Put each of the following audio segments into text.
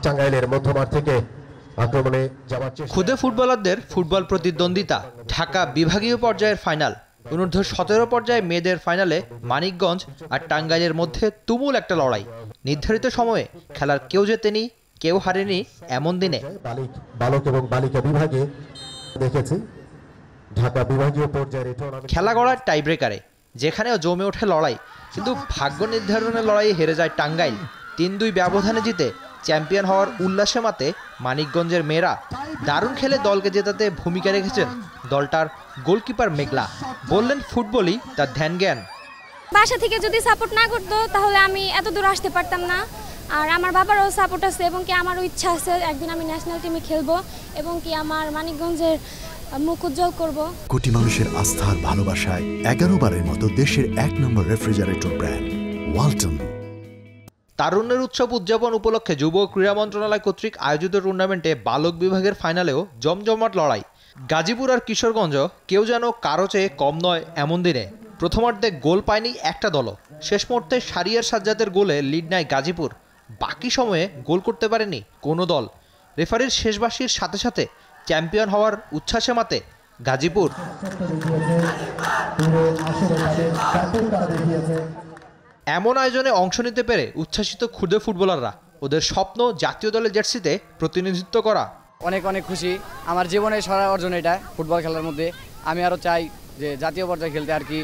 টাঙ্গাইলের মধ্যমাঠ থেকে আক্রমণে যাওয়ার চেষ্টা। খুদে ফুটবলারদের ফুটবল প্রতিদ্বন্দ্বিতা। ঢাকা বিভাগীয় পর্যায়ের ফাইনাল। অনূর্ধ্ব 17 পর্যায়ে মেয়েদের ফাইনালে মানিকগঞ্জ আর টাঙ্গাইলের মধ্যে তুমুল একটা লড়াই। নির্ধারিত সময়ে খেলার কেউ জেতেনি, কেউ হারেনি এমন দিনে বালক এবং বালিকা বিভাগে দেখেছি ঢাকা বিভাগীয় পর্যায়ের খেলা গড়ার টাই ব্রেকারে, যেখানেও জমে ওঠে লড়াই। কিন্তু ভাগ্য নির্ধারণের লড়াইয়ে হেরে যায় টাঙ্গাইল। ৩-২ ব্যবধানে জিতে চ্যাম্পিয়ন হওয়ার উল্লাসে মাতে মানিকগঞ্জের মেয়েরা। দারুণ খেলে দলকে জেতাতে ভূমিকা রেখেছেন দলটার গোলকিপার মেঘলা। বললেন ফুটবলই তার ধ্যান জ্ঞান। বাসা থেকে যদি সাপোর্ট না করতো তাহলে আমি এত দূর আসতে পারতাম না। আর আমার বাবারও সাপোর্ট আছে এবং কি আমারও ইচ্ছা আছে একদিন আমি ন্যাশনাল টিমে খেলবো এবং কি আমার মানিকগঞ্জের মুখ উজ্জ্বল করব। কোটি মানুষের আস্থার ভালোবাসায় 11 বারের মতো দেশের 1 নম্বর রেফ্রিজারেটর ব্র্যান্ড ওয়ালটন। তারুণ্যের উৎসব উদযাপন উপলক্ষে যুব ক্রীড়া মন্ত্রণালয় কর্তৃক আয়োজিত টুর্নামেন্টে বালক বিভাগের ফাইনালেও জমজমাট লড়াই। গাজীপুর আর কিশোরগঞ্জ কেউ যেন কারো চেয়ে কম নয় এমন দিনে। প্রথমার্ধে গোল পায়নি একটা দলও। শেষ মুহূর্তে শারিয়ার সাজ্জাদের গোলে লিড নেয় গাজীপুর। বাকি সময়ে গোল করতে পারেনি কোনো দল। রেফারির শেষ বাঁশির সাথে সাথে চ্যাম্পিয়ন হওয়ার উচ্ছ্বাসে মাতে গাজীপুর। এমন আয়োজনে অংশ নিতে পেরে উচ্ছ্বাসিত ক্ষুদে ফুটবলাররা। ওদের স্বপ্ন জাতীয় দলের জার্সিতে প্রতিনিধিত্ব করা। অনেক অনেক খুশি। আমার জীবনে সেরা অর্জন এটা ফুটবল খেলার মধ্যে। আমি আরও চাই যে জাতীয় পর্যায়ে খেলতে, আর কি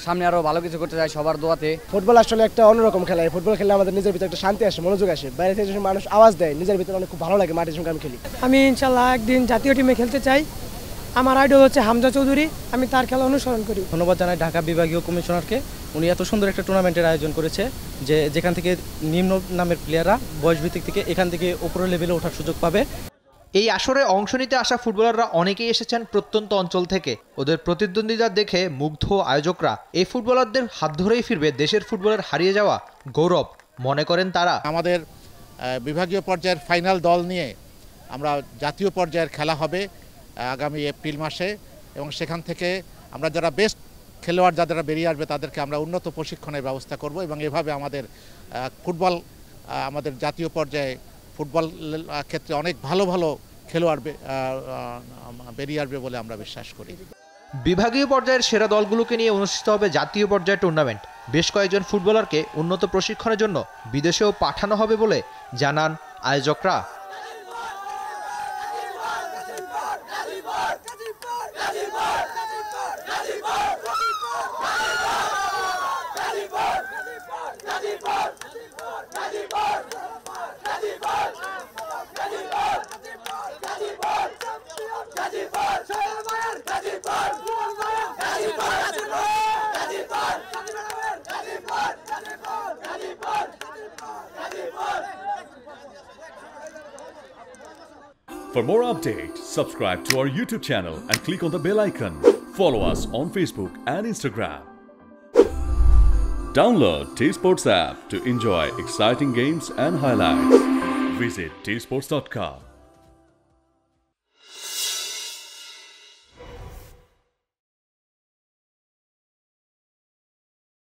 সামনে আরও ভালো কিছু করতে চাই সবার দোয়াতে। ফুটবল আসলে একটা অন্যরকম খেলা। ফুটবল খেলে আমাদের নিজের ভিতরে একটা শান্তি আসে, মনোযোগ আসে। বাইরে থেকে যখন মানুষ আওয়াজ দেয় নিজের ভিতরে অনেক খুব ভালো লাগে। মাঠের সঙ্গে আমি খেলি। আমি ইনশাল্লাহ একদিন জাতীয় টিমে খেলতে চাই। আমার আইডল হচ্ছে হামজা চৌধুরী। আমি তার খেলা অনুসরণ করি। ধন্যবাদ জানাই ঢাকা বিভাগীয় কমিশনারকে। উনি এত সুন্দর একটা টুর্নামেন্টের আয়োজন করেছে যেখান থেকে নিম্ন নামের প্লেয়াররা বয়স ভিত্তিক থেকে এখান থেকে উপরের লেভেলে ওঠার সুযোগ পাবে। এই আসরে অংশ নিতে আসা ফুটবলাররা অনেকেই এসেছেন প্রত্যন্ত অঞ্চল থেকে। ওদের প্রতিদ্বন্দ্বিতা দেখে মুগ্ধ আয়োজকরা। এই ফুটবলারদের হাত ধরেই ফিরবে দেশের ফুটবলের হারিয়ে যাওয়া গৌরব, মনে করেন তারা। আমাদের বিভাগীয় পর্যায়ের ফাইনাল দল নিয়ে আমরা জাতীয় পর্যায়ের খেলা হবে আগামী এপ্রিল মাসে, এবং সেখান থেকে আমরা যারা বেস্ট খেলোয়াড় যারা বেরিয়ে আসবে তাদেরকে আমরা উন্নত প্রশিক্ষণের ব্যবস্থা করব, এবং এভাবে আমাদের ফুটবল আমাদের জাতীয় পর্যায়ে ফুটবল ক্ষেত্রে অনেক ভালো ভালো খেলোয়াড় বেরিয়ে আসবে বলে আমরা বিশ্বাস করি। বিভাগীয় পর্যায়ের সেরা দলগুলোকে নিয়ে অনুষ্ঠিত হবে জাতীয় পর্যায়ের টুর্নামেন্ট। বেশ কয়েকজন ফুটবলারকে উন্নত প্রশিক্ষণের জন্য বিদেশেও পাঠানো হবে বলে জানান আয়োজকরা। For more updates, subscribe to our YouTube channel and click on the bell icon. Follow us on Facebook and Instagram. Download T-Sports app to enjoy exciting games and highlights. Visit tsports.com.